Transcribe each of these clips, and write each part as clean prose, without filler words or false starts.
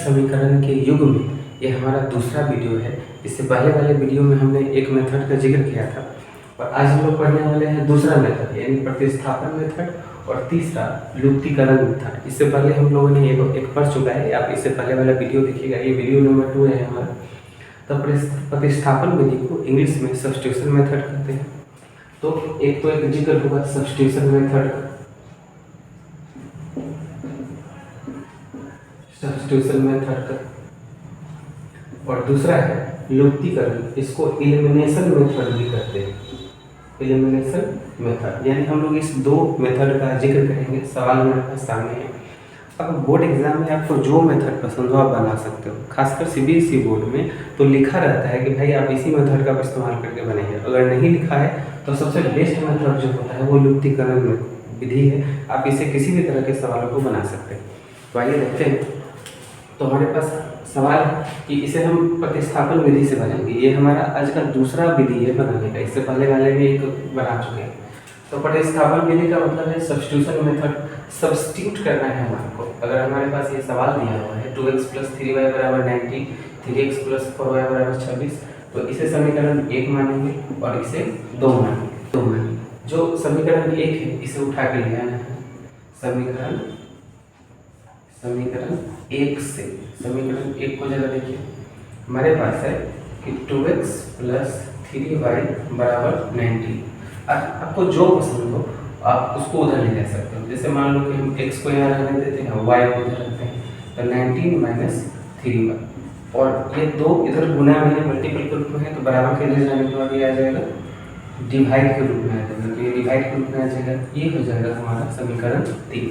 समीकरण के युग में ये हमारा दूसरा वीडियो है। इससे पहले वाले वीडियो में हमने एक मेथड का जिक्र किया था और आज हम लोग पढ़ने वाले हैं दूसरा मेथड यानी प्रतिस्थापन मेथड और तीसरा लुप्तीकरण मेथड। इससे पहले हम लोगों ने एक पढ़ चुका है, आप इससे पहले वाला वीडियो देखिएगा, ये वीडियो नंबर 2 है हमारा। तो प्रतिस्थापन विधि को इंग्लिश में सब्स्टिट्यूशन मेथड कहते हैं। तो एक जिक्र होगा सब्स्टिट्यूशन मेथड का, सब्स्टिट्यूशन मेथड का, और दूसरा है लुप्तीकरण, इसको एलिमिनेशन मेथड भी कहते हैं। एलिमिनेशन मेथड यानी हम लोग इस दो मेथड का जिक्र करेंगे। सवाल मेरे पास सामने है। अब बोर्ड एग्जाम में आपको जो मेथड पसंद हो आप बना सकते हो। खासकर सीबीएसई बोर्ड में तो लिखा रहता है कि भाई आप इसी मेथड का इस्तेमाल करके बनाइए। अगर नहीं लिखा है तो सबसे बेस्ट मेथड जो होता है वो लुप्तीकरण विधि है। आप इसे किसी भी तरह के सवालों को बना सकते हैं। तो आइए देखते हैं। तो हमारे पास सवाल है कि इसे हम प्रतिस्थापन विधि से बनाएंगे। ये हमारा आज का दूसरा विधि है बनाने का, इससे पहले वाले भी एक बना चुके हैं। तो प्रतिस्थापन विधि का मतलब है सब्स्टिट्यूशन मेथड, सब्स्टिट्यूट करना है हमको। अगर हमारे पास ये सवाल दिया हुआ है 2x + 3y = 90, 3x + 4y = 26, तो इसे समीकरण 1 मानेंगे और इसे 2 मानेंगे। जो समीकरण 1 है इसे उठा के ले आना है समीकरण 1 से। समीकरण 1 को जरा देखिए, हमारे पास है कि 2x + 3y = 90। आपको जो पसंद हो आप उसको उधर ले जा सकते हो। जैसे मान लो कि हम x को यहाँ रहने देते हैं, y को उधर रखते हैं, तो 19 - 3y, और ये दो इधर गुना में है, मल्टीपल के रूप में है, तो बराबर के इधर जाने के बाद ये आ जाएगा डिवाइड के रूप में आ जाएगा। तो ये डिवाइड के रूप में आ जाएगा, ये हो जाएगा हमारा समीकरण 3।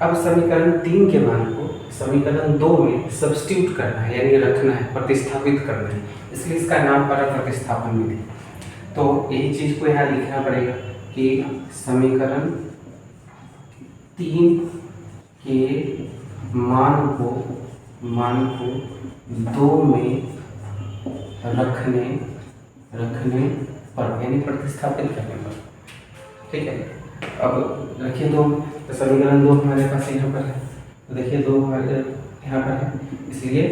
अब समीकरण 3 के मान को समीकरण 2 में सब्स्टिट्यूट करना है यानी रखना है, प्रतिस्थापित करना है, इसलिए इसका नाम पड़ा प्रतिस्थापन विधि। तो यही चीज़ को यहाँ लिखना पड़ेगा कि समीकरण 3 के मान को 2 में रखने पर यानी प्रतिस्थापित करने पर। ठीक है, अब रखिए 2, तो समीकरण 2 हमारे पास यहाँ पर है। तो देखिए 2 हमारे यहाँ पर है, इसलिए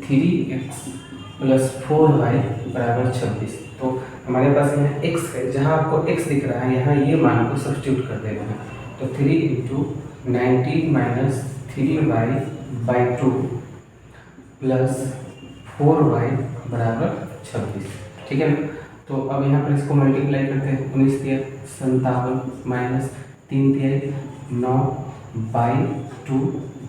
3x + 4y = 26। तो हमारे पास यहाँ x है, जहाँ आपको x दिख रहा है यहाँ ये मान को सब्स्टिट्यूट कर देना है। तो 3 × 19 - 3y/2 + 4y = 26। ठीक है ना। तो अब यहाँ पर इसको मल्टीप्लाई करते हैं। 19 × 57 - 3 × 9/2 +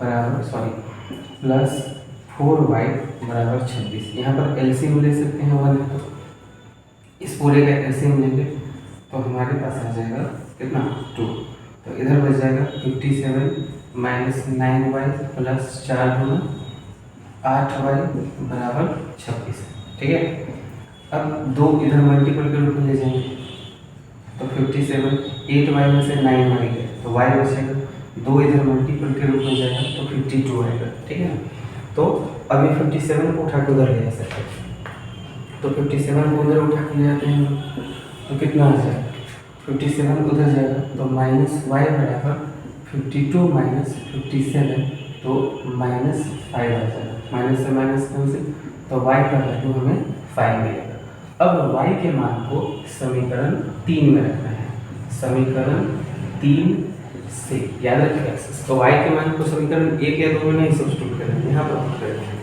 4y = 26। यहाँ पर एलसीएम ले सकते हैं 1 है, तो इस पूरे का एलसीएम लेंगे तो हमारे पास आ जाएगा कितना 2। तो इधर बच जाएगा 57 - 9y + 4 × 8y = 26। ठीक है, अब 2 इधर मल्टीपल के रूप में ले जाएंगे, तो 57 8y में से 9y गए तो y बचेगा, 2 इधर मल्टीपल के रूप में जाएगा तो 52 आएगा। ठीक है, तो अभी 57 को उठा के उधर ले जा सकते हैं। तो 57 को उधर उठा के ले जाते हैं तो कितना आ जाएगा, 57 उधर जाएगा तो -y = 52 - 57, तो -5 आ जाएगा। माइनस से माइनस कैंसिल, तो y का वैल्यू हमें 5 मिलेगा। अब y के मान को समीकरण 3 में रखना है। समीकरण 3 से याद रखिए, तो y के मान को समीकरण 1 या 2 में नहीं सब्स्टिट्यूट करेंगे, यहाँ पर पुट करेंगे।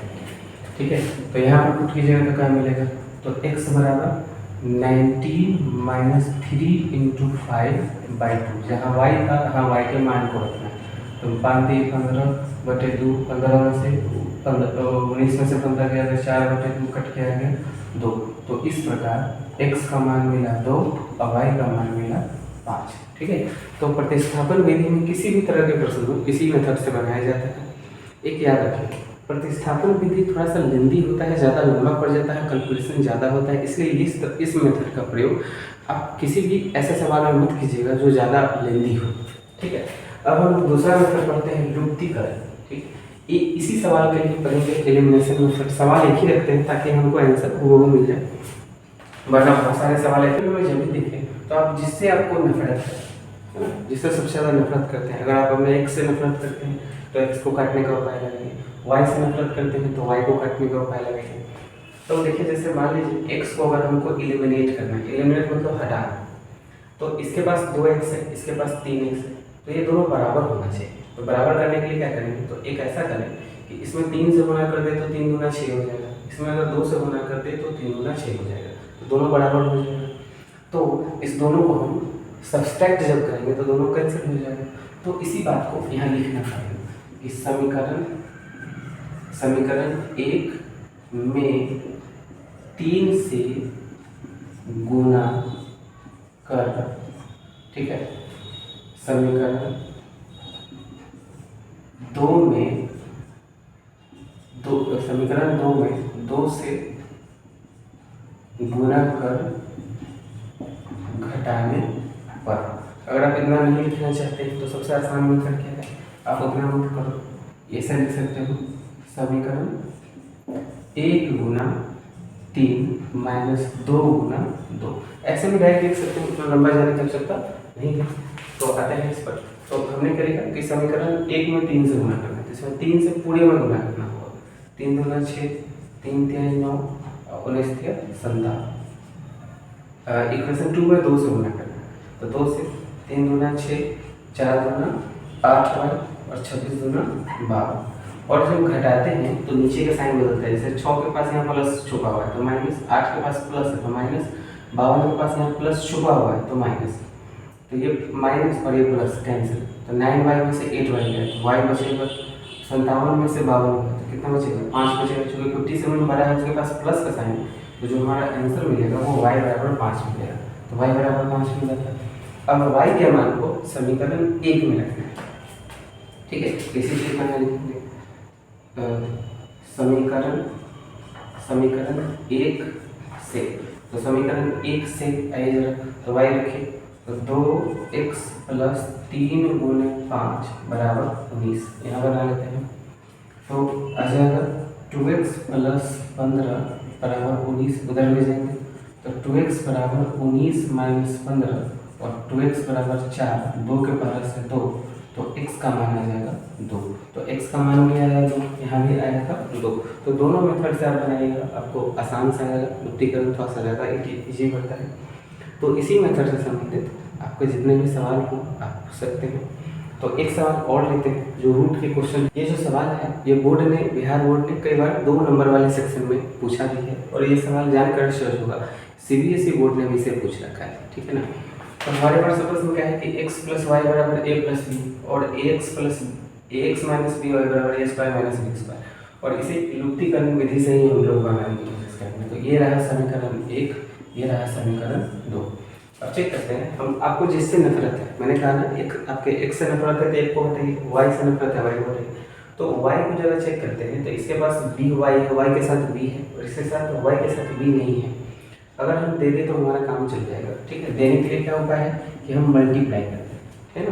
ठीक है, तो यहाँ पर पुट कीजिएगा तो क्या मिलेगा, तो x = 19 - 3 × 5/2, जहाँ y था यहाँ y के मान को रखना है। तो 5 × 15/2, 15 में से 19 में से 15 गया तो 4/2 कट के आ गया 2। तो इस प्रकार x का मान मिला 2 और y का मान मिला 5। ठीक है, तो प्रतिस्थापन विधि में किसी भी तरह के प्रश्न को इसी मेथड से बनाया जाता है। एक याद रखिए, प्रतिस्थापन विधि थोड़ा सा लेंदी होता है, ज़्यादा लंबा पड़ जाता है, कैलकुलेशन ज़्यादा होता है, इसलिए इस मेथड का प्रयोग आप किसी भी ऐसे सवाल में मत कीजिएगा जो ज़्यादा लेंदी हो। ठीक है, अब हम दूसरा मेथड पढ़ते हैं लुप्तीकरण। ठीक, ये इसी सवाल के लिए पढ़ेंगे एलिमिनेशन मेथड। सवाल एक ही रखते हैं ताकि हमको आंसर वो मिल जाए, वरना बहुत सारे सवाल ऐसे में जब भी देखें तो आप जिससे आपको नफरत है, जिससे सबसे ज़्यादा नफरत करते हैं, अगर आप अपने x से नफरत करते हैं तो x को काटने का उपाय करेंगे, y से नफरत करते हैं तो y को काटने का उपाय लगाएंगे। तो देखिए जैसे मान लीजिए x को अगर हमको इलिमिनेट करना है, इलिमिनेट मतलब हटाना, तो इसके पास 2x है, इसके पास 3x है, तो ये दोनों बराबर होना चाहिए। तो बराबर करने के लिए क्या करेंगे, तो एक ऐसा करें कि इसमें 3 से गुना कर दे तो 3 दूना 6 हो जाएगा, इसमें अगर 2 से गुना कर दे तो 3 दूना 6 हो जाएगा, तो दोनों बराबर हो जाएगा। तो इस दोनों को हम सब्सट्रैक्ट जब करेंगे तो दोनों कैंसिल हो जाएगा। तो इसी बात को यहाँ लिखना पड़ेगा कि समीकरण 1 में 3 से गुना कर, ठीक है, समीकरण 2 में 2 से गुना कर घटाने पर। अगर आप इतना नहीं लिखना चाहते हैं तो सबसे आसान मेथड क्या है, आप उतना नोट करो, ऐसा लिख सकते हो समीकरण 1 गुना 3 माइनस 2 गुना 2। ऐसे भी डायरेक्ट लिख सकते हैं, उतना लंबा जाने की आवश्यकता नहीं है। तो आते हैं इस पर। तो हमने करेगा कि समीकरण 1 में 3 से गुना करना है, इसमें 3 से पूरे में गुना करना होगा। 3 दूना 6, 3 3 9, 19 57। इक्वेशन 2 में 2 से गुना करना है, तो 2 से 3 दूना 6, 4 दूना 8 और 26 दूना 12। और जब घटाते हैं तो नीचे का साइन बदलता है, जैसे 6 के पास यहाँ प्लस छुपा हुआ है तो माइनस, 8 के पास प्लस है तो माइनस, 52 के पास यहाँ प्लस छुपा हुआ है तो माइनस, तो ये माइनस और ये प्लस कैंसिल, तो 9y में से 8y गया तो y बचेगा 57 में से 52 होगा तो कितना बचेगा 5 बचेगा। चूँकि 57 बड़ा है उसके पास प्लस का साइन, तो जो हमारा आंसर मिलेगा वो y बराबर 5 मिलेगा, तो y बराबर 5 मिल जाता है। अब y के मान को समीकरण 1 में रखना है, ठीक है। इसी चीज में लिखेंगे समीकरण 1 से, तो समीकरण 1 से आइए जरा, तो y रखिए, तो 2x प्लस 3 गुने 5 बराबर 19, यहाँ बना लेते हैं। तो आ जाएगा 2x प्लस 15 बराबर 19, उधर ले जाएंगे तो 2x बराबर 19 माइनस 15 और 2x बराबर 4, 2 के पावर से 2, तो x का मान आ जाएगा 2। तो x का मान भी आया 2, यहाँ भी आएगा 2। तो दोनों मेथड से आप बनाइएगा, आपको आसान से आएगा, मुक्तिकरण थोड़ा सा ज़्यादा ईजी पड़ता है। तो इसी मेथड से संबंधित आपके जितने भी सवाल हो आप पूछ सकते हैं। तो एक सवाल और लेते हैं जो रूट के क्वेश्चन। ये जो सवाल है ये बोर्ड ने, बिहार बोर्ड ने कई बार 2 नंबर वाले सेक्शन में पूछा भी है, और ये सवाल जानकर सहज होगा, CBSE बोर्ड ने भी इसे पूछ रखा है, ठीक है ना। तो हमारे पास सपोज में क्या है कि x प्लस वाई बराबर a प्लस बी, और ax माइनस बी वाई बराबर a square minus b square, और इसे लुप्तीकरण विधि से ही हम लोग बनाने की कोशिश करेंगे। तो ये रहा समीकरण 1, ये रहा समीकरण 2। अब चेक करते हैं हम, आपको जिससे नफरत है, मैंने कहा ना एक आपके x से नफरत है तो एक को हटाइए, y से नफरत है y को हटाइए। तो y को जरा चेक करते हैं, तो इसके पास by है, y के साथ b है, और इसके साथ y के साथ b नहीं है। अगर हम दे दें तो हमारा काम चल जाएगा, ठीक है। देने के लिए क्या उपाय है कि हम मल्टीप्लाई करते हैं, है ना।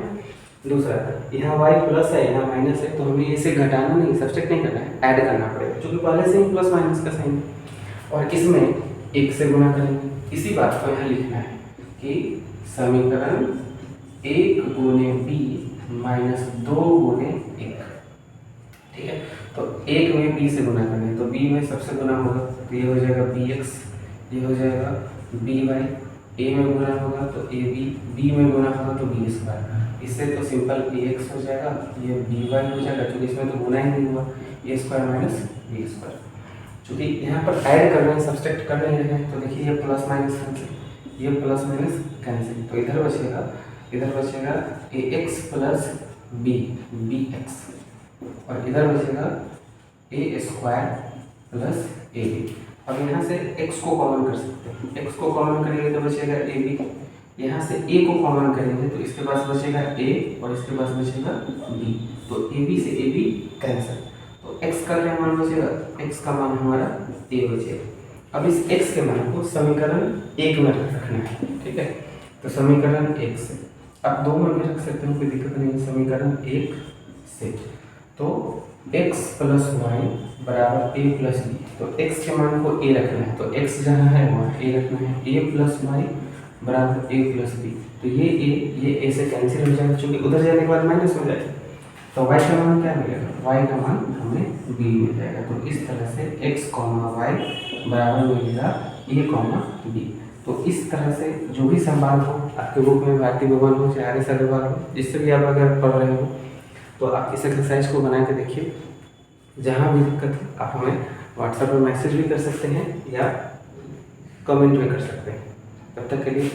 दूसरा, यहाँ y प्लस है, यहाँ माइनस है, तो हमें इसे घटाना नहीं, सब्सट्रैक्ट नहीं करना है, ऐड करना पड़ेगा, क्योंकि पहले से ही प्लस माइनस का साइन है। और इसमें 1 से गुना करेंगे। इसी बात को यहाँ लिखना है कि समीकरण 1 गुने b माइनस 2 गुने 1, ठीक है। तो 1 में b से गुना करेंगे तो b में सबसे गुना होगा, तो ये हो जाएगा bx, ये हो जाएगा by, a में गुना होगा तो ab, b में गुना होगा तो b स्क्वायर। इससे तो सिंपल ax हो जाएगा, ये by हो जाएगा, क्योंकि इसमें तो गुना ही नहीं हुआ, a square minus b square. चूँकि यहाँ पर ऐड कर रहे हैं, सब्सट्रैक्ट कर रहे हैं, तो देखिए ये प्लस माइनस कैंसिल, ये प्लस माइनस कैंसिल, तो इधर बचेगा ax प्लस b, bx, और इधर बचेगा a स्क्वायर प्लस ab। अब यहाँ से x को कॉमन कर सकते हैं, x को कॉमन करेंगे तो बचेगा ab, यहाँ से a को कॉमन करेंगे तो इसके पास बचेगा a और इसके पास बचेगा b, तो ab से ab कैंसिल, तो x का क्या मान बचेगा, x का मान हमारा a बचेगा। अब इस x के मान को समीकरण 1 में रखना है, ठीक है। तो समीकरण 1 से आप 2 में भी रख सकते हो, कोई दिक्कत नहीं है। समीकरण 1 से तो x प्लस वाई बराबर a प्लस बी, तो x के मान को a रखना है, तो x जहाँ है वहाँ a रखना है, a प्लस वाई बराबर a प्लस बी, तो ये a से कैंसिल हो जाएगा, क्योंकि उधर जाने के बाद माइनस हो जाएगा, तो y का मान क्या मिलेगा, y का मान हमें b मिल जाएगा। तो इस तरह से x, y बराबर मिलेगा a, b। तो इस तरह से जो भी सवाल हो आपके बुक में, भारतीय भवन हो चाहे आर्य अग्रवाल हो, जिससे भी आप अगर पढ़ रहे हो, तो आप इस एक्सरसाइज को बना के देखिए। जहाँ भी दिक्कत हो आप हमें व्हाट्सएप पर मैसेज भी कर सकते हैं या कमेंट भी कर सकते हैं। तब तक के लिए